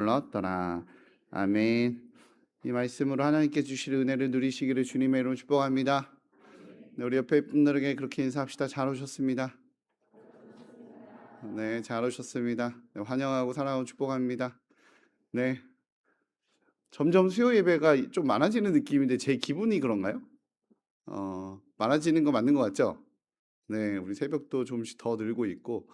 불렀더라. 아멘. 이 말씀으로 하나님께 주실 은혜를 누리시기를 주님의 이름으로 축복합니다. 네, 우리 옆에 분들에게 그렇게 인사합시다. 잘 오셨습니다. 네, 잘 오셨습니다. 네, 환영하고 사랑하고 축복합니다. 네, 점점 수요 예배가 좀 많아지는 느낌인데 제 기분이 그런가요? 많아지는 거 맞는 것 같죠? 네, 우리 새벽도 조금씩 더 늘고 있고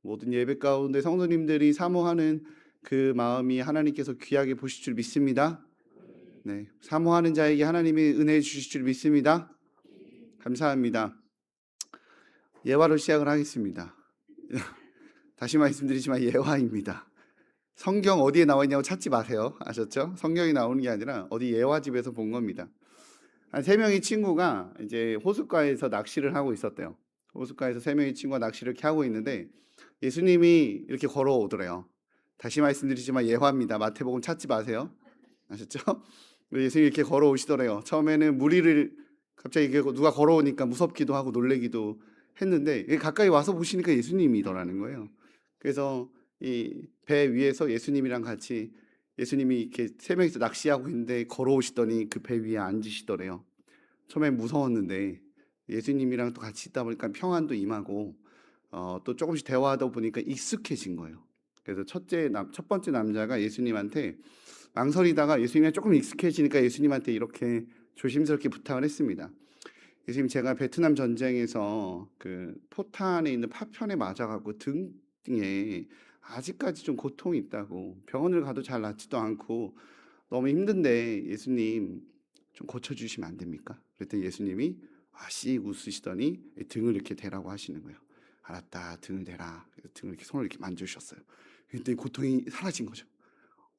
모든 예배 가운데 성도님들이 사모하는 그 마음이 하나님께서 귀하게 보실 줄 믿습니다. 네, 사모하는 자에게 하나님이 은혜 주실 줄 믿습니다. 감사합니다. 예화로 시작을 하겠습니다. 다시 말씀드리지만 예화입니다. 성경 어디에 나와 있냐고 찾지 마세요. 아셨죠? 성경이 나오는 게 아니라 어디 예화집에서 본 겁니다. 한 세 명의 친구가 이제 호숫가에서 낚시를 하고 있었대요. 호숫가에서 세 명의 친구가 낚시를 이렇게 하고 있는데 예수님이 이렇게 걸어오더래요. 다시 말씀드리지만 예화입니다. 마태복음 찾지 마세요. 아셨죠? 예수님이 이렇게 걸어오시더래요. 처음에는 무리를 갑자기 누가 걸어오니까 무섭기도 하고 놀래기도 했는데 가까이 와서 보시니까 예수님이더라는 거예요. 그래서 이 배 위에서 예수님이랑 같이 예수님이 이렇게 세 명이서 낚시하고 있는데 걸어오시더니 그 배 위에 앉으시더래요. 처음엔 무서웠는데 예수님이랑 또 같이 있다 보니까 평안도 임하고 또 조금씩 대화하다 보니까 익숙해진 거예요. 그래서 첫 번째 남자가 예수님한테 망설이다가 예수님이 조금 익숙해지니까 예수님한테 이렇게 조심스럽게 부탁을 했습니다. 예수님, 제가 베트남 전쟁에서 그 포탄에 있는 파편에 맞아갖고 등에 아직까지 좀 고통이 있다고 병원을 가도 잘 낫지도 않고 너무 힘든데 예수님 좀 고쳐주시면 안 됩니까? 그랬더니 예수님이 씩 웃으시더니 등을 이렇게 대라고 하시는 거예요. 알았다, 등을 대라. 그래서 등을 이렇게 손을 이렇게 만져주셨어요. 그랬더니 고통이 사라진 거죠.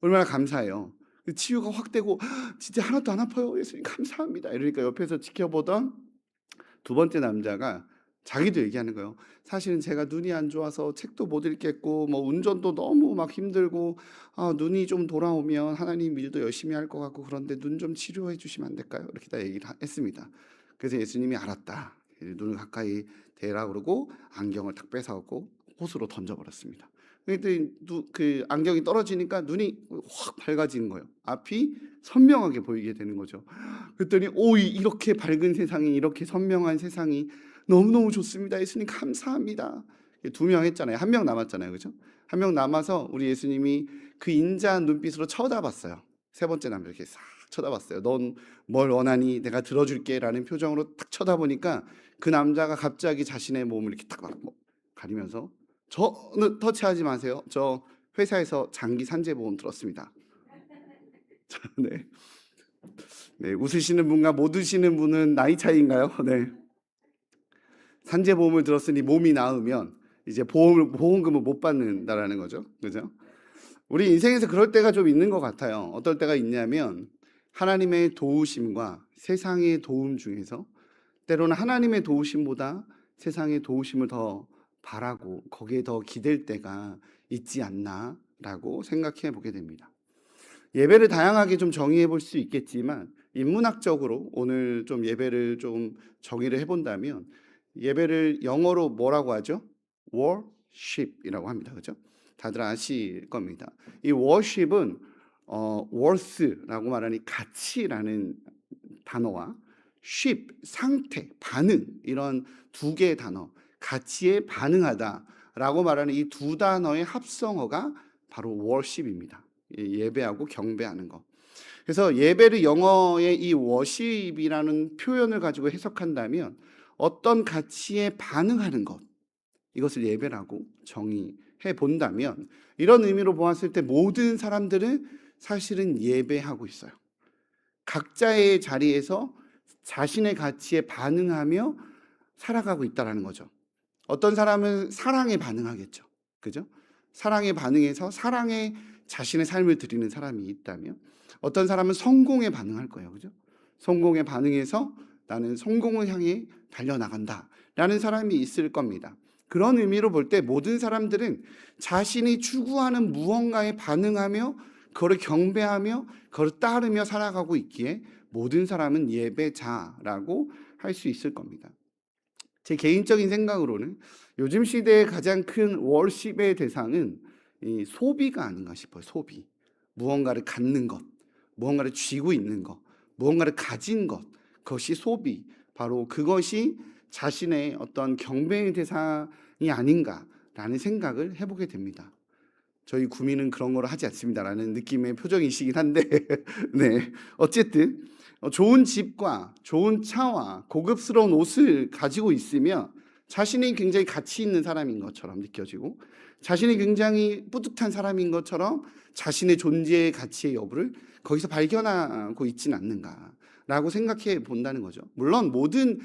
얼마나 감사해요. 치유가 확 되고 진짜 하나도 안 아파요. 예수님 감사합니다. 이러니까 옆에서 지켜보던 두 번째 남자가 자기도 얘기하는 거예요. 사실은 제가 눈이 안 좋아서 책도 못 읽겠고 뭐 운전도 너무 막 힘들고 눈이 좀 돌아오면 하나님 일도 열심히 할 것 같고 그런데 눈 좀 치료해 주시면 안 될까요? 이렇게 다 얘기를 했습니다. 그래서 예수님이 알았다. 눈을 가까이 대라 그러고 안경을 탁 뺏어갖고 호수로 던져버렸습니다. 그랬더니 그 안경이 떨어지니까 눈이 확 밝아지는 거예요. 앞이 선명하게 보이게 되는 거죠. 그랬더니 이렇게 밝은 세상이, 이렇게 선명한 세상이 너무너무 좋습니다. 예수님 감사합니다. 두 명 했잖아요. 한 명 남았잖아요. 그죠? 한 명 남아서 우리 예수님이 그 인자한 눈빛으로 쳐다봤어요. 세 번째 남자 이렇게 싹 쳐다봤어요. 넌 뭘 원하니? 내가 들어줄게 라는 표정으로 딱 쳐다보니까 그 남자가 갑자기 자신의 몸을 이렇게 딱 가리면서 저는 터치하지 마세요. 저 회사에서 장기 산재보험 들었습니다. 네. 네, 웃으시는 분과 못 웃으시는 분은 나이 차이인가요? 네. 산재보험을 들었으니 몸이 나으면 이제 보험금을 못 받는다라는 거죠. 그죠? 우리 인생에서 그럴 때가 좀 있는 것 같아요. 어떨 때가 있냐면 하나님의 도우심과 세상의 도움 중에서 때로는 하나님의 도우심보다 세상의 도우심을 더 바라고 거기에 더 기댈 때가 있지 않나라고 생각해 보게 됩니다. 예배를 다양하게 좀 정의해 볼 수 있겠지만 인문학적으로 오늘 좀 예배를 좀 정의를 해본다면 예배를 영어로 뭐라고 하죠? worship이라고 합니다. 그죠? 다들 아실 겁니다. 이 worship은 worth라고 말하는 가치라는 단어와 ship, 상태, 반응 이런 두 개의 단어, 가치에 반응하다라고 말하는 이 두 단어의 합성어가 바로 worship입니다. 예배하고 경배하는 거. 그래서 예배를 영어의 이 worship이라는 표현을 가지고 해석한다면 어떤 가치에 반응하는 것, 이것을 예배라고 정의해 본다면 이런 의미로 보았을 때 모든 사람들은 사실은 예배하고 있어요. 각자의 자리에서 자신의 가치에 반응하며 살아가고 있다는 거죠. 어떤 사람은 사랑에 반응하겠죠. 그죠? 사랑에 반응해서 사랑에 자신의 삶을 드리는 사람이 있다면 어떤 사람은 성공에 반응할 거예요. 그죠? 성공에 반응해서 나는 성공을 향해 달려나간다 라는 사람이 있을 겁니다. 그런 의미로 볼 때 모든 사람들은 자신이 추구하는 무언가에 반응하며 그거를 경배하며 그걸 따르며 살아가고 있기에 모든 사람은 예배자라고 할 수 있을 겁니다. 제 개인적인 생각으로는 요즘 시대의 가장 큰 월십의 대상은 이 소비가 아닌가 싶어요. 소비. 무언가를 갖는 것, 무언가를 쥐고 있는 것, 무언가를 가진 것, 그것이 소비, 바로 그것이 자신의 어떤 경배의 대상이 아닌가라는 생각을 해보게 됩니다. 저희 구민은 그런 걸 하지 않습니다라는 느낌의 표정이시긴 한데 네, 어쨌든 좋은 집과 좋은 차와 고급스러운 옷을 가지고 있으면 자신이 굉장히 가치 있는 사람인 것처럼 느껴지고, 자신이 굉장히 뿌듯한 사람인 것처럼 자신의 존재의 가치의 여부를 거기서 발견하고 있지는 않는가라고 생각해 본다는 거죠. 물론 모든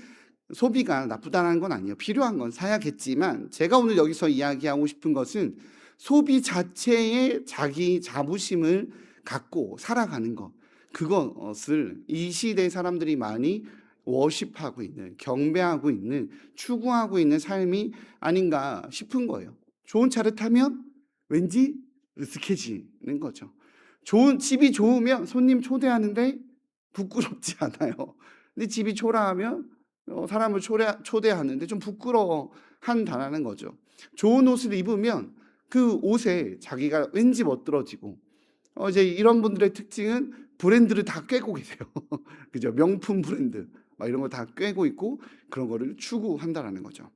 소비가 나쁘다는 건 아니에요. 필요한 건 사야겠지만, 제가 오늘 여기서 이야기하고 싶은 것은 소비 자체에 자기 자부심을 갖고 살아가는 것, 그것을 이 시대 사람들이 많이 워십하고 있는, 경배하고 있는, 추구하고 있는 삶이 아닌가 싶은 거예요. 좋은 차를 타면 왠지 으슥해지는 거죠. 좋은 집이 좋으면 손님 초대하는데 부끄럽지 않아요. 근데 집이 초라하면 사람을 초대하는데 좀 부끄러워한다는 거죠. 좋은 옷을 입으면 그 옷에 자기가 왠지 멋들어지고, 이제 이런 분들의 특징은 브랜드를 다 꿰고 계세요. 그죠? 명품 브랜드 막 이런 거 다 꿰고 있고 그런 거를 추구한다라는 거죠.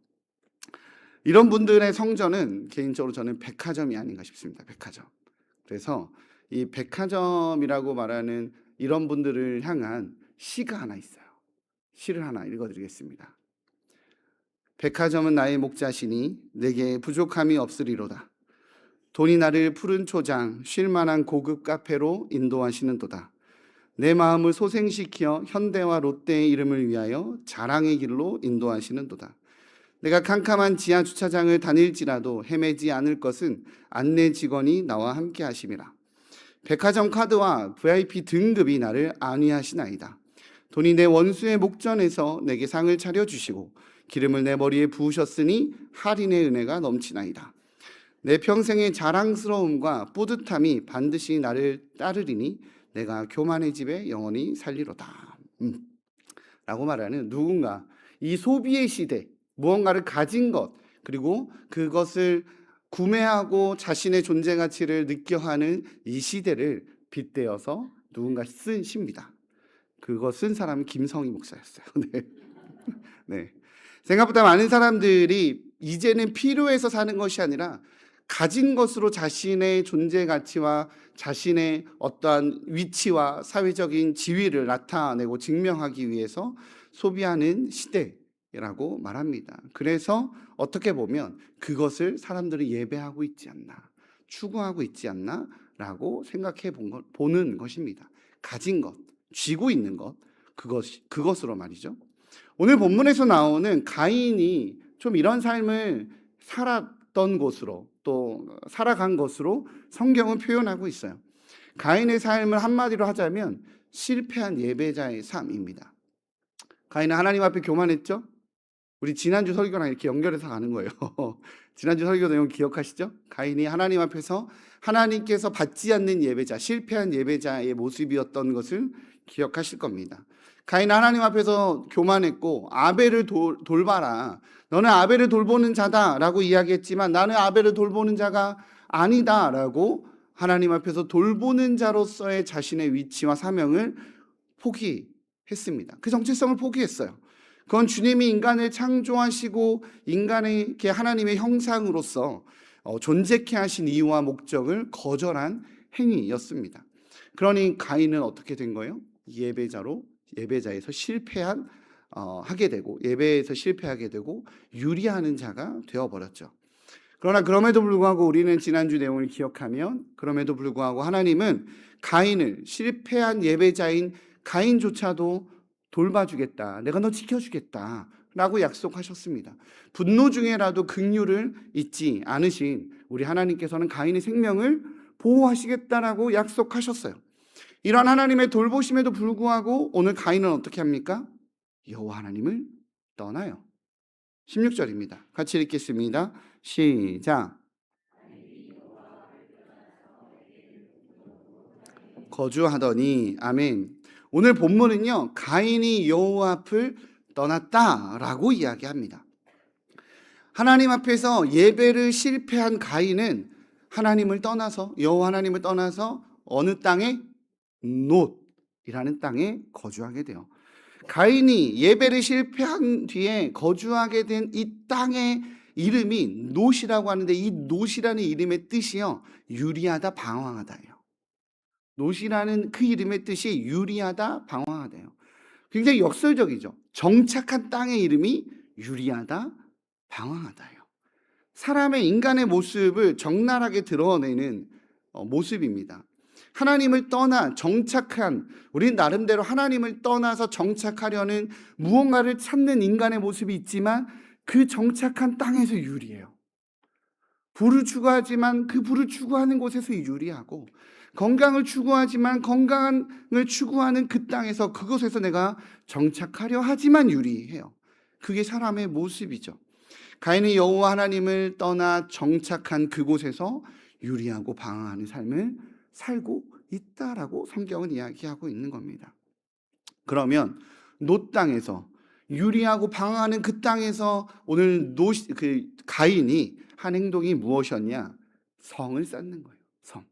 이런 분들의 성전은 개인적으로 저는 백화점이 아닌가 싶습니다. 백화점. 그래서 이 백화점이라고 말하는 이런 분들을 향한 시가 하나 있어요. 시를 하나 읽어드리겠습니다. 백화점은 나의 목자시니 내게 부족함이 없으리로다. 돈이 나를 푸른 초장 쉴만한 고급 카페로 인도하시는도다. 내 마음을 소생시켜 현대와 롯데의 이름을 위하여 자랑의 길로 인도하시는도다. 내가 캄캄한 지하 주차장을 다닐지라도 헤매지 않을 것은 안내 직원이 나와 함께 하심이라. 백화점 카드와 VIP 등급이 나를 안위하시나이다. 돈이 내 원수의 목전에서 내게 상을 차려주시고 기름을 내 머리에 부으셨으니 할인의 은혜가 넘치나이다. 내 평생의 자랑스러움과 뿌듯함이 반드시 나를 따르리니 내가 교만의 집에 영원히 살리로다. 라고 말하는, 누군가 이 소비의 시대, 무언가를 가진 것, 그리고 그것을 구매하고 자신의 존재 가치를 느껴하는 이 시대를 빗대어서 누군가 쓴 시입니다. 그거 쓴 사람은 김성희 목사였어요. 네. 네. 생각보다 많은 사람들이 이제는 필요해서 사는 것이 아니라 가진 것으로 자신의 존재 가치와 자신의 어떠한 위치와 사회적인 지위를 나타내고 증명하기 위해서 소비하는 시대라고 말합니다. 그래서 어떻게 보면 그것을 사람들이 예배하고 있지 않나, 추구하고 있지 않나 라고 생각해 보는 것입니다. 가진 것, 쥐고 있는 것, 그것으로 말이죠. 오늘 본문에서 나오는 가인이 좀 이런 삶을 살았던 것으로, 또 살아간 것으로 성경은 표현하고 있어요. 가인의 삶을 한마디로 하자면 실패한 예배자의 삶입니다. 가인은 하나님 앞에 교만했죠? 우리 지난주 설교랑 이렇게 연결해서 가는 거예요. 지난주 설교 내용 기억하시죠? 가인이 하나님 앞에서 하나님께서 받지 않는 예배자, 실패한 예배자의 모습이었던 것을 기억하실 겁니다. 가인은 하나님 앞에서 교만했고, 아벨을 돌봐라, 너는 아벨을 돌보는 자다라고 이야기했지만 나는 아벨을 돌보는 자가 아니다라고 하나님 앞에서 돌보는 자로서의 자신의 위치와 사명을 포기했습니다. 그 정체성을 포기했어요. 그건 주님이 인간을 창조하시고 인간에게 하나님의 형상으로서 존재케 하신 이유와 목적을 거절한 행위였습니다. 그러니 가인은 어떻게 된 거예요? 예배자에서 하게 되고, 예배에서 실패하게 되고 유리하는 자가 되어버렸죠. 그러나 그럼에도 불구하고 우리는 지난주 내용을 기억하면, 그럼에도 불구하고 하나님은 가인을, 실패한 예배자인 가인조차도 돌봐주겠다, 내가 너 지켜주겠다 라고 약속하셨습니다. 분노 중에라도 긍휼을 잊지 않으신 우리 하나님께서는 가인의 생명을 보호하시겠다라고 약속하셨어요. 이런 하나님의 돌보심에도 불구하고 오늘 가인은 어떻게 합니까? 여호와 하나님을 떠나요. 16절입니다. 같이 읽겠습니다. 시작. 거주하더니, 아멘. 오늘 본문은요, 가인이 여호와 앞을 떠났다라고 이야기합니다. 하나님 앞에서 예배를 실패한 가인은 하나님을 떠나서, 여호와 하나님을 떠나서 어느 땅에? 놋이라는 땅에 거주하게 돼요. 가인이 예배를 실패한 뒤에 거주하게 된 이 땅의 이름이 놋이라고 하는데, 이 놋이라는 이름의 뜻이요, 유리하다, 방황하다예요. 놋이라는 그 이름의 뜻이 유리하다, 방황하다예요. 굉장히 역설적이죠. 정착한 땅의 이름이 유리하다, 방황하다예요. 사람의, 인간의 모습을 적나라하게 드러내는 모습입니다. 하나님을 떠나 정착한, 우린 나름대로 하나님을 떠나서 정착하려는 무언가를 찾는 인간의 모습이 있지만 그 정착한 땅에서 유리해요. 부를 추구하지만 그 부를 추구하는 곳에서 유리하고, 건강을 추구하지만 건강을 추구하는 그 땅에서, 그곳에서 내가 정착하려 하지만 유리해요. 그게 사람의 모습이죠. 가인은 여호와 하나님을 떠나 정착한 그곳에서 유리하고 방황하는 삶을 살고 있다라고 성경은 이야기하고 있는 겁니다. 그러면 놋 땅에서, 유리하고 방황하는 그 땅에서 오늘 가인이 한 행동이 무엇이었냐? 성을 쌓는 거예요. 성.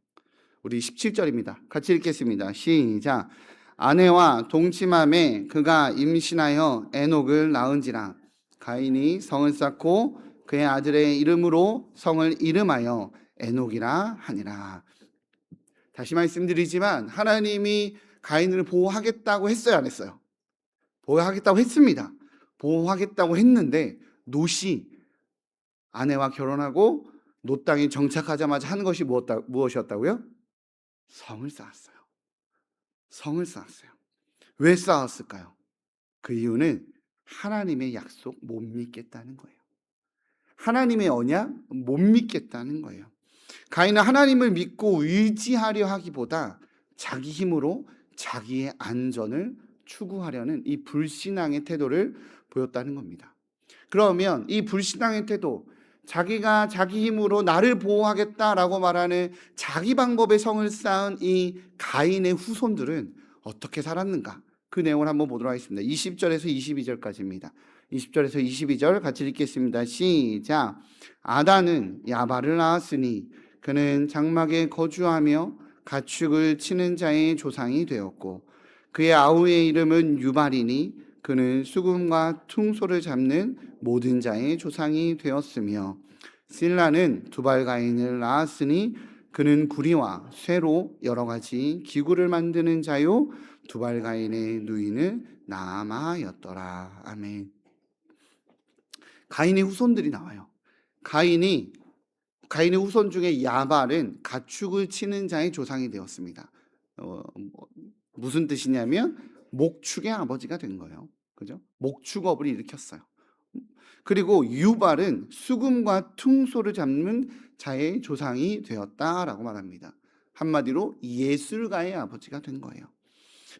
우리 17절입니다. 같이 읽겠습니다. 시작. 아내와 동침함에 그가 임신하여 에녹을 낳은지라. 가인이 성을 쌓고 그의 아들의 이름으로 성을 이름하여 에녹이라 하니라. 다시 말씀드리지만 하나님이 가인을 보호하겠다고 했어요, 안 했어요? 보호하겠다고 했습니다. 보호하겠다고 했는데 놋이 아내와 결혼하고 놋 땅에 정착하자마자 하는 것이 무엇이었다고요? 성을 쌓았어요. 성을 쌓았어요. 왜 쌓았을까요? 그 이유는 하나님의 약속 못 믿겠다는 거예요. 하나님의 언약 못 믿겠다는 거예요. 가인은 하나님을 믿고 의지하려 하기보다 자기 힘으로 자기의 안전을 추구하려는 이 불신앙의 태도를 보였다는 겁니다. 그러면 이 불신앙의 태도, 자기가 자기 힘으로 나를 보호하겠다라고 말하는 자기 방법의 성을 쌓은 이 가인의 후손들은 어떻게 살았는가? 그 내용을 한번 보도록 하겠습니다. 20절에서 22절까지입니다. 20절에서 22절 같이 읽겠습니다. 시작. 아다는 야발을 낳았으니 그는 장막에 거주하며 가축을 치는 자의 조상이 되었고, 그의 아우의 이름은 유발이니 그는 수금과 퉁소를 잡는 모든 자의 조상이 되었으며, 실라는 두발가인을 낳았으니 그는 구리와 쇠로 여러 가지 기구를 만드는 자요 두발가인의 누이는 나아마였더라. 아멘. 가인의 후손들이 나와요. 가인의 후손 중에 야발은 가축을 치는 자의 조상이 되었습니다. 무슨 뜻이냐면 목축의 아버지가 된 거예요. 그죠? 목축업을 일으켰어요. 그리고 유발은 수금과 퉁소를 잡는 자의 조상이 되었다라고 말합니다. 한마디로 예술가의 아버지가 된 거예요.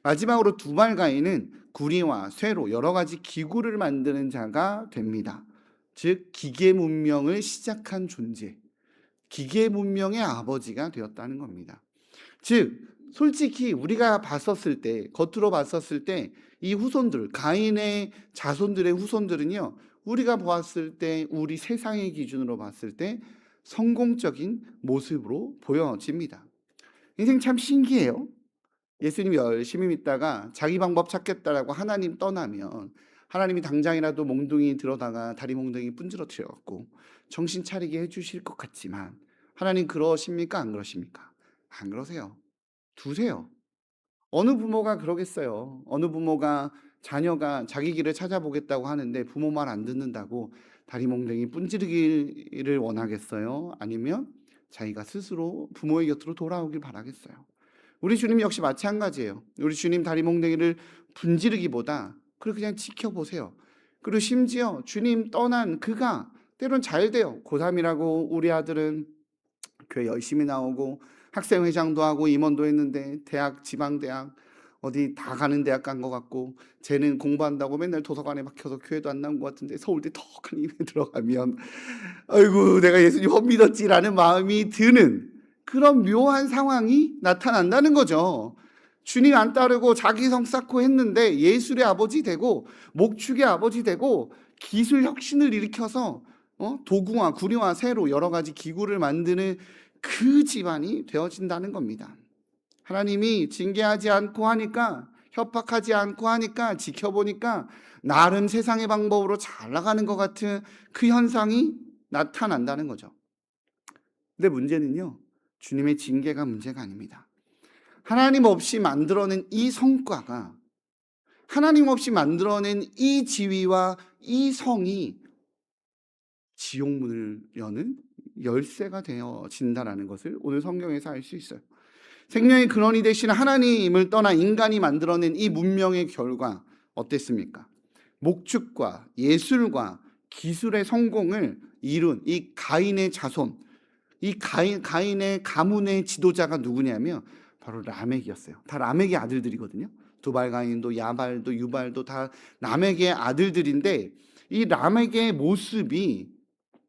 마지막으로 두발가인은 구리와 쇠로 여러 가지 기구를 만드는 자가 됩니다. 즉 기계 문명을 시작한 존재, 기계 문명의 아버지가 되었다는 겁니다. 즉 솔직히 우리가 봤었을 때, 겉으로 봤었을 때 이 후손들, 가인의 자손들의 후손들은요, 우리가 보았을 때, 우리 세상의 기준으로 봤을 때 성공적인 모습으로 보여집니다. 인생 참 신기해요. 예수님 열심히 믿다가 자기 방법 찾겠다라고 하나님 떠나면 하나님이 당장이라도 몽둥이 들어다가 다리 몽둥이 분지러뜨려갖고 정신 차리게 해주실 것 같지만, 하나님 그러십니까? 안 그러십니까? 안 그러세요. 두세요. 어느 부모가 그러겠어요. 어느 부모가 자녀가 자기 길을 찾아보겠다고 하는데 부모 말 안 듣는다고 다리 몽둥이 분지르기를 원하겠어요? 아니면 자기가 스스로 부모의 곁으로 돌아오길 바라겠어요? 우리 주님 역시 마찬가지예요. 우리 주님 다리 몽둥이를 분지르기보다 그냥 지켜보세요. 그리고 심지어 주님 떠난 그가 때론 잘 돼요. 고3이라고 우리 아들은 교회 열심히 나오고 학생회장도 하고 임원도 했는데 대학, 지방대학 어디 다 가는 대학 간 것 같고, 쟤는 공부한다고 맨날 도서관에 막혀서 교회도 안 나온 것 같은데 서울대 턱한 입에 들어가면 아이고 내가 예수님 헛 믿었지라는 마음이 드는 그런 묘한 상황이 나타난다는 거죠. 주님 안 따르고 자기 성 쌓고 했는데 예술의 아버지 되고 목축의 아버지 되고 기술 혁신을 일으켜서 도구와 구리와 쇠로 여러 가지 기구를 만드는 그 집안이 되어진다는 겁니다. 하나님이 징계하지 않고 하니까, 협박하지 않고 하니까, 지켜보니까 나름 세상의 방법으로 잘 나가는 것 같은 그 현상이 나타난다는 거죠. 근데 문제는요, 주님의 징계가 문제가 아닙니다. 하나님 없이 만들어낸 이 성과가, 하나님 없이 만들어낸 이 지위와 이 성이 지옥문을 여는 열쇠가 되어진다라는 것을 오늘 성경에서 알 수 있어요. 생명의 근원이 되신 하나님을 떠나 인간이 만들어낸 이 문명의 결과 어땠습니까? 목축과 예술과 기술의 성공을 이룬 이 가인의 자손, 이 가인의 가문의 지도자가 누구냐면 바로 라멕이었어요. 다 라멕의 아들들이거든요. 두발 가인도 야발도 유발도 다 라멕의 아들들인데, 이 라멕의 모습이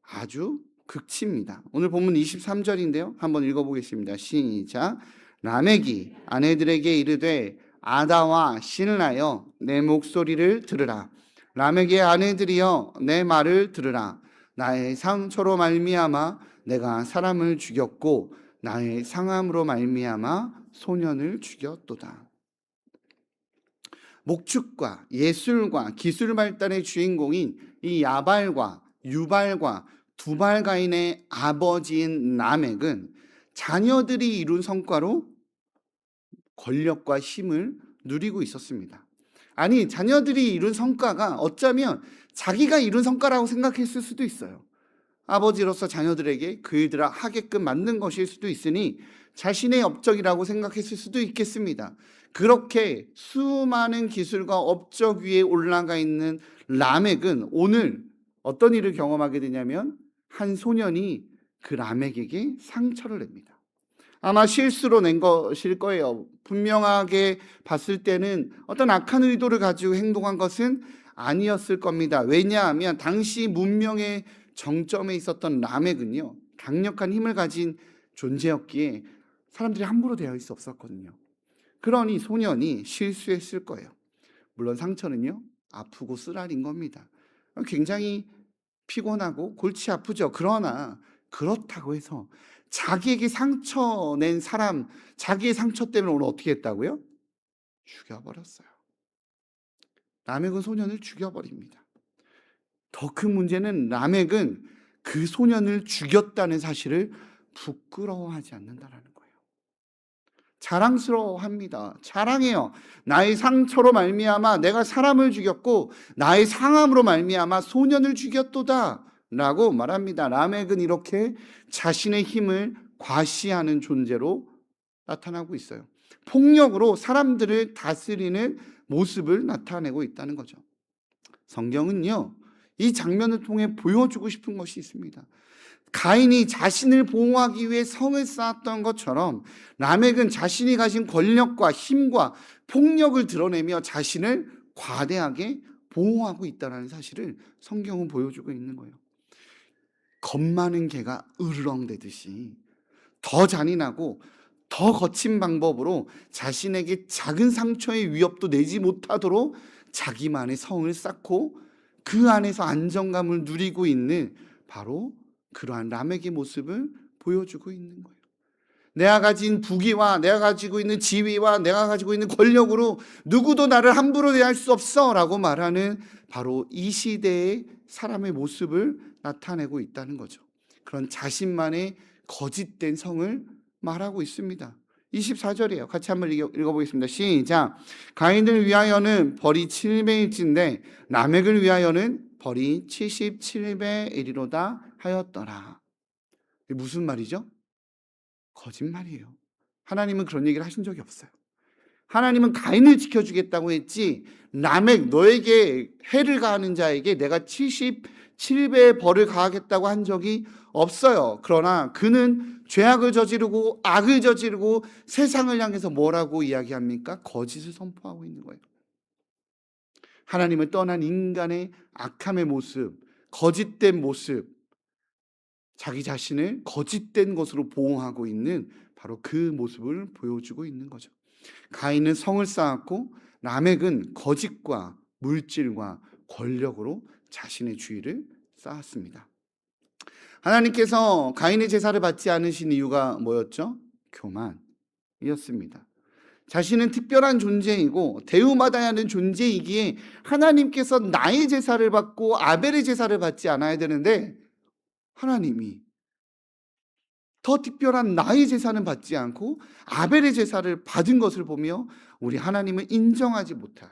아주 극치입니다. 오늘 본문 23절인데요. 한번 읽어보겠습니다. 시작. 라멕이 아내들에게 이르되 아다와 신라여 내 목소리를 들으라. 라멕의 아내들이여 내 말을 들으라. 나의 상처로 말미암아 내가 사람을 죽였고 나의 상함으로 말미암아 소년을 죽였도다. 목축과 예술과 기술 발달의 주인공인 이 야발과 유발과 두발 가인의 아버지인 라멕은 자녀들이 이룬 성과로 권력과 힘을 누리고 있었습니다. 아니, 자녀들이 이룬 성과가 어쩌면 자기가 이룬 성과라고 생각했을 수도 있어요. 아버지로서 자녀들에게 그들아 하게끔 만든 것일 수도 있으니 자신의 업적이라고 생각했을 수도 있겠습니다. 그렇게 수많은 기술과 업적 위에 올라가 있는 라멕은 오늘 어떤 일을 경험하게 되냐면, 한 소년이 그 라멕에게 상처를 냅니다. 아마 실수로 낸 것일 거예요. 분명하게 봤을 때는 어떤 악한 의도를 가지고 행동한 것은 아니었을 겁니다. 왜냐하면 당시 문명의 정점에 있었던 라멕은요, 강력한 힘을 가진 존재였기에 사람들이 함부로 대할 수 없었거든요. 그러니 소년이 실수했을 거예요. 물론 상처는요, 아프고 쓰라린 겁니다. 굉장히 피곤하고 골치 아프죠. 그러나 그렇다고 해서 자기에게 상처 낸 사람, 자기의 상처 때문에 오늘 어떻게 했다고요? 죽여버렸어요. 라멕은 소년을 죽여버립니다. 더 큰 문제는 라멕은 그 소년을 죽였다는 사실을 부끄러워하지 않는다라는 거예요. 자랑스러워합니다. 자랑해요. 나의 상처로 말미암아 내가 사람을 죽였고 나의 상함으로 말미암아 소년을 죽였도다 라고 말합니다. 라멕은 이렇게 자신의 힘을 과시하는 존재로 나타나고 있어요. 폭력으로 사람들을 다스리는 모습을 나타내고 있다는 거죠. 성경은요, 이 장면을 통해 보여주고 싶은 것이 있습니다. 가인이 자신을 보호하기 위해 성을 쌓았던 것처럼 라멕은 자신이 가진 권력과 힘과 폭력을 드러내며 자신을 과대하게 보호하고 있다는 사실을 성경은 보여주고 있는 거예요. 겁 많은 개가 으르렁대듯이 더 잔인하고 더 거친 방법으로 자신에게 작은 상처의 위협도 내지 못하도록 자기만의 성을 쌓고 그 안에서 안정감을 누리고 있는 바로 그러한 라멕의 모습을 보여주고 있는 거예요. 내가 가진 부귀와 내가 가지고 있는 지위와 내가 가지고 있는 권력으로 누구도 나를 함부로 대할 수 없어 라고 말하는 바로 이 시대의 사람의 모습을 나타내고 있다는 거죠. 그런 자신만의 거짓된 성을 말하고 있습니다. 24절이에요. 같이 한번 읽어보겠습니다. 시작. 가인을 위하여는 벌이 7배일진데 라멕을 위하여는 벌이 77배이리로다 하였더라. 이게 무슨 말이죠? 거짓말이에요. 하나님은 그런 얘기를 하신 적이 없어요. 하나님은 가인을 지켜주겠다고 했지, 라멕 너에게 해를 가하는 자에게 내가 77배의 벌을 가하겠다고 한 적이 없어요. 그러나 그는 죄악을 저지르고 악을 저지르고 세상을 향해서 뭐라고 이야기합니까? 거짓을 선포하고 있는 거예요. 하나님을 떠난 인간의 악함의 모습, 거짓된 모습, 자기 자신을 거짓된 것으로 보호하고 있는 바로 그 모습을 보여주고 있는 거죠. 가인은 성을 쌓았고 라멕은 거짓과 물질과 권력으로 자신의 주의를 쌓았습니다. 하나님께서 가인의 제사를 받지 않으신 이유가 뭐였죠? 교만이었습니다. 자신은 특별한 존재이고 대우받아야 하는 존재이기에 하나님께서 나의 제사를 받고 아벨의 제사를 받지 않아야 되는데 하나님이 더 특별한 나의 제사는 받지 않고 아벨의 제사를 받은 것을 보며 우리 하나님을 인정하지 못해요.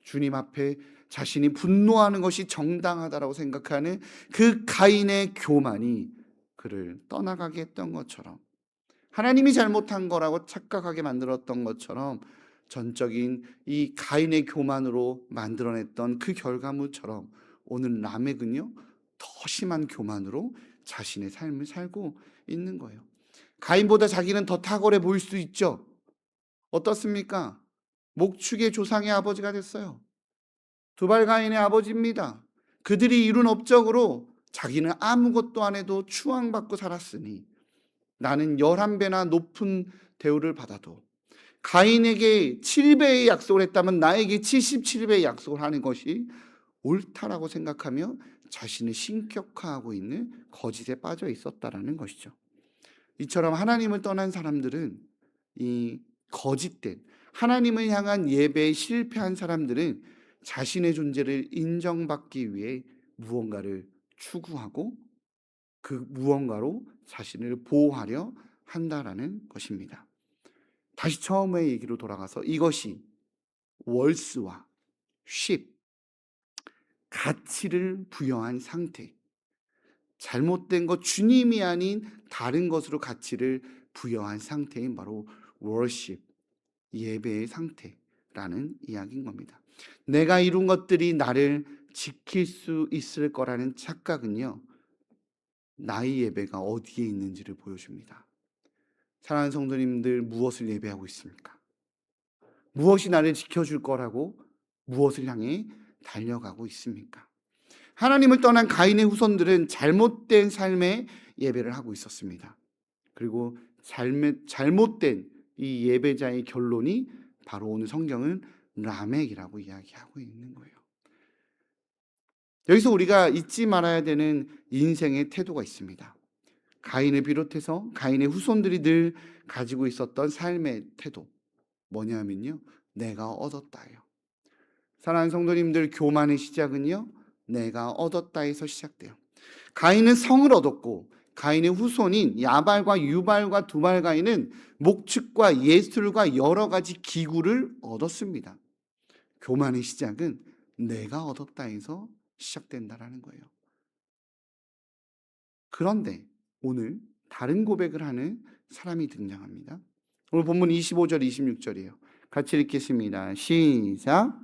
주님 앞에 자신이 분노하는 것이 정당하다라고 생각하는 그 가인의 교만이 그를 떠나가게 했던 것처럼, 하나님이 잘못한 거라고 착각하게 만들었던 것처럼, 전적인 이 가인의 교만으로 만들어냈던 그 결과물처럼 오늘 라멕은요 더 심한 교만으로 자신의 삶을 살고 있는 거예요. 가인보다 자기는 더 탁월해 보일 수 있죠. 어떻습니까? 목축의 조상의 아버지가 됐어요. 두발 가인의 아버지입니다. 그들이 이룬 업적으로 자기는 아무것도 안 해도 추앙받고 살았으니 나는 11배나 높은 대우를 받아도 가인에게 7배의 약속을 했다면 나에게 77배의 약속을 하는 것이 옳다라고 생각하며 자신을 신격화하고 있는 거짓에 빠져 있었다라는 것이죠. 이처럼 하나님을 떠난 사람들은, 이 거짓된 하나님을 향한 예배에 실패한 사람들은 자신의 존재를 인정받기 위해 무언가를 추구하고 그 무언가로 자신을 보호하려 한다라는 것입니다. 다시 처음의 얘기로 돌아가서 이것이 월스와 쉽, 가치를 부여한 상태, 잘못된 것, 주님이 아닌 다른 것으로 가치를 부여한 상태인 바로 worship, 예배의 상태라는 이야기인 겁니다. 내가 이룬 것들이 나를 지킬 수 있을 거라는 착각은요, 나의 예배가 어디에 있는지를 보여줍니다. 사랑하는 성도님들, 무엇을 예배하고 있습니까? 무엇이 나를 지켜줄 거라고 무엇을 향해 달려가고 있습니까? 하나님을 떠난 가인의 후손들은 잘못된 삶의 예배를 하고 있었습니다. 그리고 잘못된 이 예배자의 결론이 바로 오늘 성경은 라멕이라고 이야기하고 있는 거예요. 여기서 우리가 잊지 말아야 되는 인생의 태도가 있습니다. 가인을 비롯해서 가인의 후손들이 늘 가지고 있었던 삶의 태도, 뭐냐면요, 내가 얻었다예요. 사랑하는 성도님들, 교만의 시작은요, 내가 얻었다에서 시작돼요. 가인은 성을 얻었고 가인의 후손인 야발과 유발과 두발 가인은 목축과 예술과 여러 가지 기구를 얻었습니다. 교만의 시작은 내가 얻었다에서 시작된다라는 거예요. 그런데 오늘 다른 고백을 하는 사람이 등장합니다. 오늘 본문 25절 26절이에요. 같이 읽겠습니다. 시작.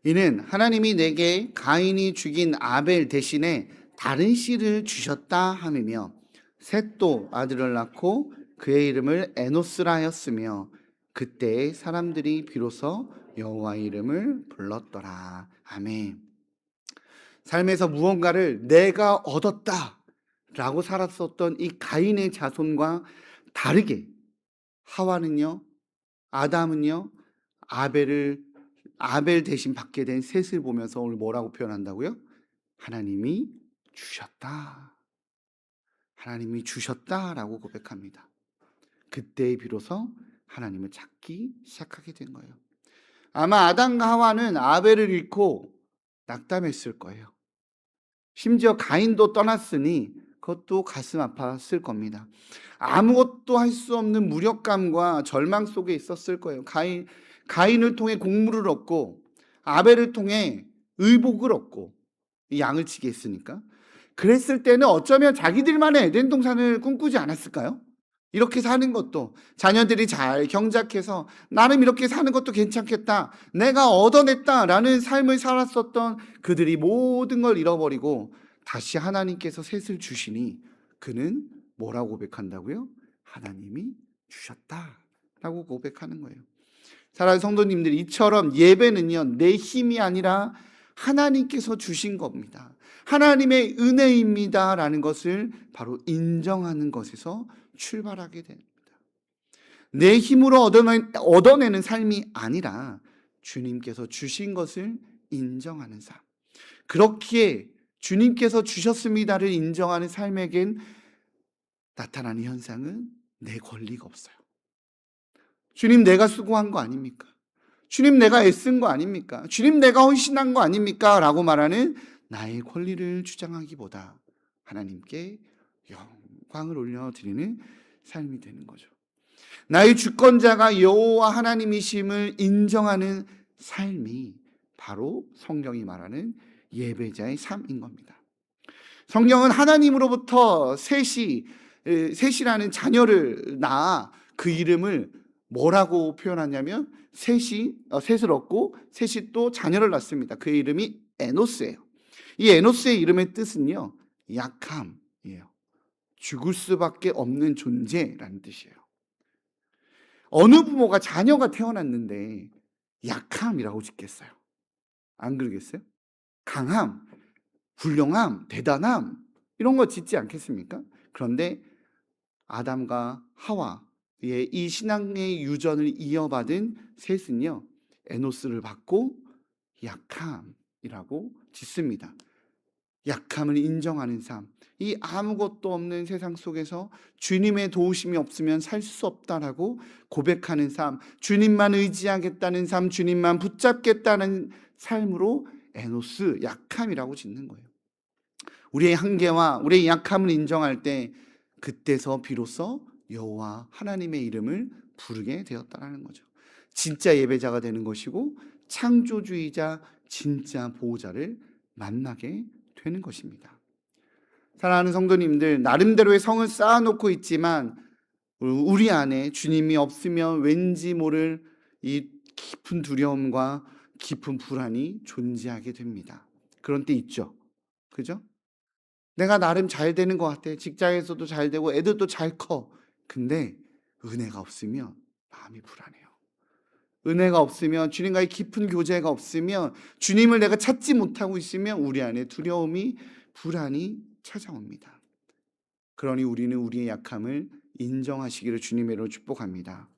이는 하나님이 내게 가인이 죽인 아벨 대신에 다른 씨를 주셨다 함이며 셋도 아들을 낳고 그의 이름을 에노스라 하였으며 그때 사람들이 비로소 여호와의 이름을 불렀더라. 아멘. 삶에서 무언가를 내가 얻었다 라고 살았었던 이 가인의 자손과 다르게 하와는요, 아담은요, 아벨 대신 받게 된 셋을 보면서 오늘 뭐라고 표현한다고요? 하나님이 주셨다. 하나님이 주셨다라고 고백합니다. 그때 비로소 하나님을 찾기 시작하게 된 거예요. 아마 아담과 하와는 아벨을 잃고 낙담했을 거예요. 심지어 가인도 떠났으니 그것도 가슴 아팠을 겁니다. 아무것도 할 수 없는 무력감과 절망 속에 있었을 거예요. 가인을 통해 곡물을 얻고 아벨을 통해 의복을 얻고 양을 치게 했으니까, 그랬을 때는 어쩌면 자기들만의 에덴 동산을 꿈꾸지 않았을까요? 이렇게 사는 것도, 자녀들이 잘 경작해서 나름 이렇게 사는 것도 괜찮겠다, 내가 얻어냈다라는 삶을 살았었던 그들이 모든 걸 잃어버리고 다시 하나님께서 셋을 주시니 그는 뭐라고 고백한다고요? 하나님이 주셨다라고 고백하는 거예요. 사랑하는 성도님들, 이처럼 예배는요, 내 힘이 아니라 하나님께서 주신 겁니다. 하나님의 은혜입니다 라는 것을 바로 인정하는 것에서 출발하게 됩니다. 내 힘으로 얻어내는 삶이 아니라 주님께서 주신 것을 인정하는 삶. 그렇기에 주님께서 주셨습니다를 인정하는 삶에겐 나타나는 현상은 내 권리가 없어요. 주님 내가 수고한 거 아닙니까? 주님 내가 애쓴 거 아닙니까? 주님 내가 헌신한 거 아닙니까? 라고 말하는 나의 권리를 주장하기보다 하나님께 영광을 올려드리는 삶이 되는 거죠. 나의 주권자가 여호와 하나님이심을 인정하는 삶이 바로 성경이 말하는 예배자의 삶인 겁니다. 성경은 하나님으로부터 셋이라는 자녀를 낳아 그 이름을 뭐라고 표현하냐면 셋을 얻고 셋이 또 자녀를 낳습니다. 그 이름이 에노스예요. 이 에노스의 이름의 뜻은요, 약함이에요. 죽을 수밖에 없는 존재라는 뜻이에요. 어느 부모가 자녀가 태어났는데 약함이라고 짓겠어요? 안 그러겠어요? 강함, 훌륭함, 대단함 이런 거 짓지 않겠습니까? 그런데 아담과 하와의 이 신앙의 유전을 이어받은 셋은요, 에노스를 받고 약함이라고 짓습니다. 약함을 인정하는 삶. 이 아무것도 없는 세상 속에서 주님의 도우심이 없으면 살 수 없다라고 고백하는 삶, 주님만 의지하겠다는 삶, 주님만 붙잡겠다는 삶으로 에노스 약함이라고 짓는 거예요. 우리의 한계와 우리의 약함을 인정할 때 그때서 비로소 여호와 하나님의 이름을 부르게 되었다라는 거죠. 진짜 예배자가 되는 것이고 창조주이자 진짜 보호자를 만나게 되는 것입니다. 사랑하는 성도님들, 나름대로의 성을 쌓아놓고 있지만 우리 안에 주님이 없으면 왠지 모를 이 깊은 두려움과 깊은 불안이 존재하게 됩니다. 그런 때 있죠. 그죠? 내가 나름 잘 되는 것 같아. 직장에서도 잘 되고 애들도 잘 커. 근데 은혜가 없으면 마음이 불안해요. 은혜가 없으면, 주님과의 깊은 교제가 없으면, 주님을 내가 찾지 못하고 있으면 우리 안에 두려움이, 불안이 찾아옵니다. 그러니 우리는 우리의 약함을 인정하시기를 주님의 이름으로 축복합니다.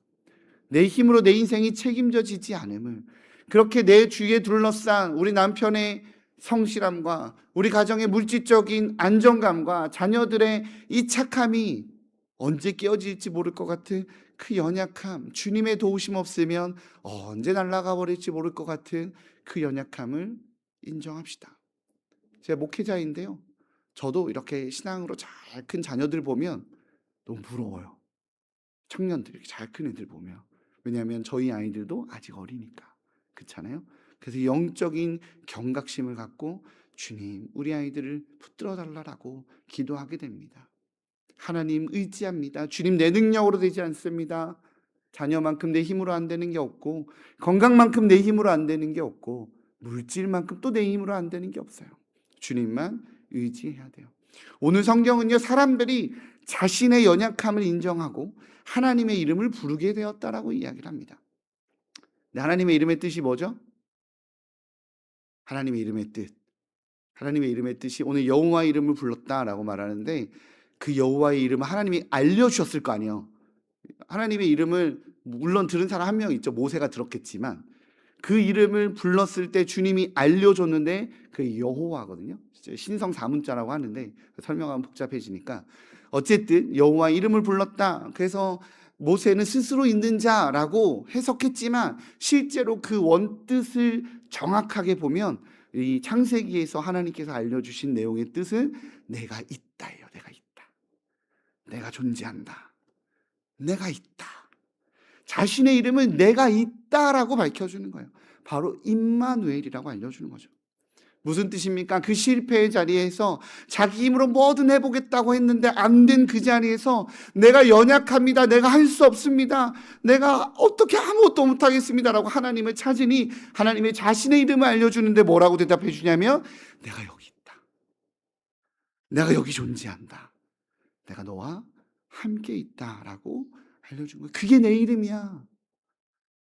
내 힘으로 내 인생이 책임져지지 않음을, 그렇게 내 주위에 둘러싼 우리 남편의 성실함과 우리 가정의 물질적인 안정감과 자녀들의 이 착함이 언제 깨어질지 모를 것 같은 그 연약함, 주님의 도우심 없으면 언제 날아가 버릴지 모를 것 같은 그 연약함을 인정합시다. 제가 목회자인데요, 저도 이렇게 신앙으로 잘 큰 자녀들 보면 너무 부러워요. 청년들, 이렇게 잘 큰 애들 보면. 왜냐하면 저희 아이들도 아직 어리니까. 그렇잖아요? 그래서 영적인 경각심을 갖고 주님, 우리 아이들을 붙들어 달라고 기도하게 됩니다. 하나님 의지합니다. 주님 내 능력으로 되지 않습니다. 자녀만큼 내 힘으로 안 되는 게 없고, 건강만큼 내 힘으로 안 되는 게 없고, 물질만큼 또 내 힘으로 안 되는 게 없어요. 주님만 의지해야 돼요. 오늘 성경은요, 사람들이 자신의 연약함을 인정하고 하나님의 이름을 부르게 되었다라고 이야기를 합니다. 하나님의 이름의 뜻이 뭐죠? 하나님의 이름의 뜻. 하나님의 이름의 뜻이 오늘 여호와의 이름을 불렀다라고 말하는데, 그 여호와의 이름을 하나님이 알려주셨을 거 아니에요. 하나님의 이름을 물론 들은 사람 한 명 있죠. 모세가 들었겠지만 그 이름을 불렀을 때 주님이 알려줬는데 그 여호와거든요. 신성 사문자라고 하는데 설명하면 복잡해지니까 어쨌든 여호와의 이름을 불렀다. 그래서 모세는 스스로 있는 자라고 해석했지만 실제로 그 원뜻을 정확하게 보면 이 창세기에서 하나님께서 알려주신 내용의 뜻은 내가 있다예요. 내가 있다. 내가 존재한다. 내가 있다. 자신의 이름은 내가 있다라고 밝혀주는 거예요. 바로 임마누엘이라고 알려주는 거죠. 무슨 뜻입니까? 그 실패의 자리에서 자기 힘으로 뭐든 해보겠다고 했는데 안 된 그 자리에서 내가 연약합니다. 내가 할 수 없습니다. 내가 어떻게 아무것도 못하겠습니다라고 하나님을 찾으니 하나님의 자신의 이름을 알려주는데 뭐라고 대답해 주냐면 내가 여기 있다. 내가 여기 존재한다. 내가 너와 함께 있다라고 알려준 거예요. 그게 내 이름이야.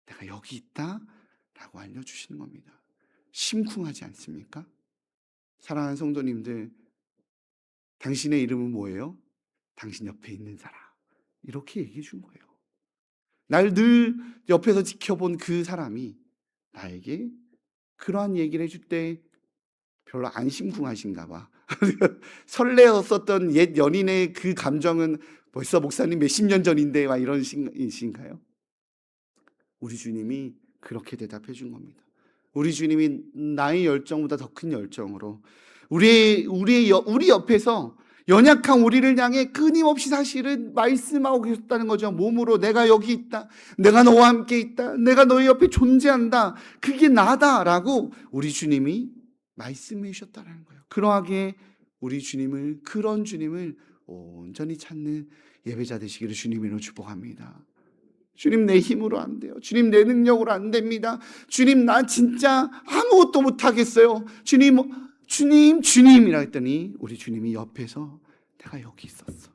내가 여기 있다라고 알려주시는 겁니다. 심쿵하지 않습니까? 사랑하는 성도님들, 당신의 이름은 뭐예요? 당신 옆에 있는 사람. 이렇게 얘기해 준 거예요. 날 늘 옆에서 지켜본 그 사람이 나에게 그러한 얘기를 해줄 때 별로 안 심쿵하신가 봐. 설레었었던 옛 연인의 그 감정은 벌써 목사님 몇십 년 전인데 막 이런 신가요? 우리 주님이 그렇게 대답해 준 겁니다. 우리 주님이 나의 열정보다 더 큰 열정으로 우리 옆에서 연약한 우리를 향해 끊임없이 사실은 말씀하고 계셨다는 거죠. 몸으로 내가 여기 있다. 내가 너와 함께 있다. 내가 너희 옆에 존재한다. 그게 나다라고 우리 주님이 말씀해 주셨다는 거예요. 그러하게 우리 주님을, 그런 주님을 온전히 찾는 예배자 되시기를 주님으로 축복합니다. 주님, 내 힘으로 안 돼요. 주님, 내 능력으로 안 됩니다. 주님, 나 진짜 아무것도 못하겠어요. 주님이라 했더니 우리 주님이 옆에서 내가 여기 있었어.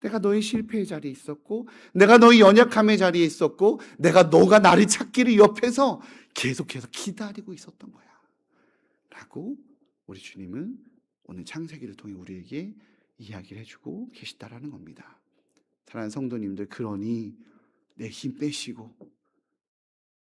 내가 너의 실패의 자리에 있었고, 내가 너의 연약함의 자리에 있었고, 너가 나를 찾기를 옆에서 계속해서 기다리고 있었던 거야 라고 우리 주님은 오늘 창세기를 통해 우리에게 이야기를 해주고 계시다라는 겁니다. 사랑하는 성도님들, 그러니 내 힘 빼시고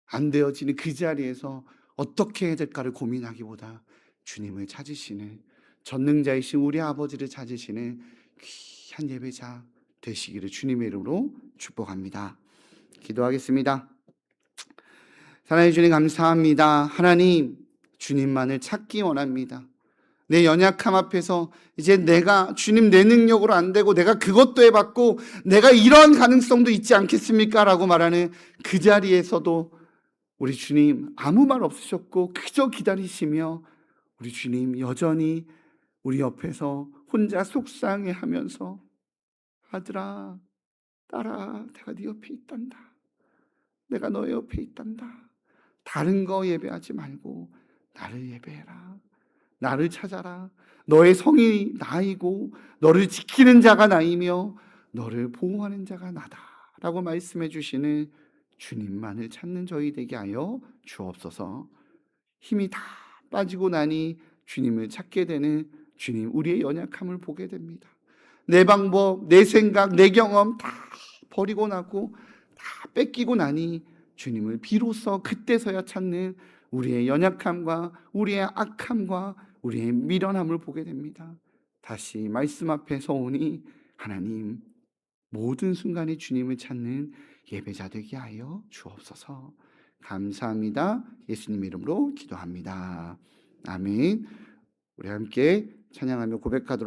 안 되어지는 그 자리에서 어떻게 해야 될까를 고민하기보다 주님을 찾으시는, 전능자이신 우리 아버지를 찾으시는 귀한 예배자 되시기를 주님의 이름으로 축복합니다. 기도하겠습니다. 사랑해 주님, 감사합니다. 하나님, 주님만을 찾기 원합니다. 내 연약함 앞에서 이제 내가 주님 내 능력으로 안 되고 내가 그것도 해봤고 내가 이런 가능성도 있지 않겠습니까? 라고 말하는 그 자리에서도 우리 주님 아무 말 없으셨고 그저 기다리시며 우리 주님 여전히 우리 옆에서 혼자 속상해하면서 아들아, 딸아, 내가 네 옆에 있단다. 내가 너의 옆에 있단다. 다른 거 예배하지 말고 나를 예배해라. 나를 찾아라. 너의 성이 나이고 너를 지키는 자가 나이며 너를 보호하는 자가 나다 라고 말씀해 주시는 주님만을 찾는 저희 되게 하여 주옵소서. 힘이 다 빠지고 나니 주님을 찾게 되는 주님, 우리의 연약함을 보게 됩니다. 내 방법, 내 생각, 내 경험 다 버리고 나고 다 뺏기고 나니 주님을 비로소 그때서야 찾는 우리의 연약함과 우리의 악함과 우리의 미련함을 보게 됩니다. 다시 말씀 앞에 서오니 하나님, 모든 순간에 주님을 찾는 예배자 되게 하여 주옵소서. 감사합니다. 예수님 이름으로 기도합니다. 아멘. 우리 함께 찬양하며 고백하도록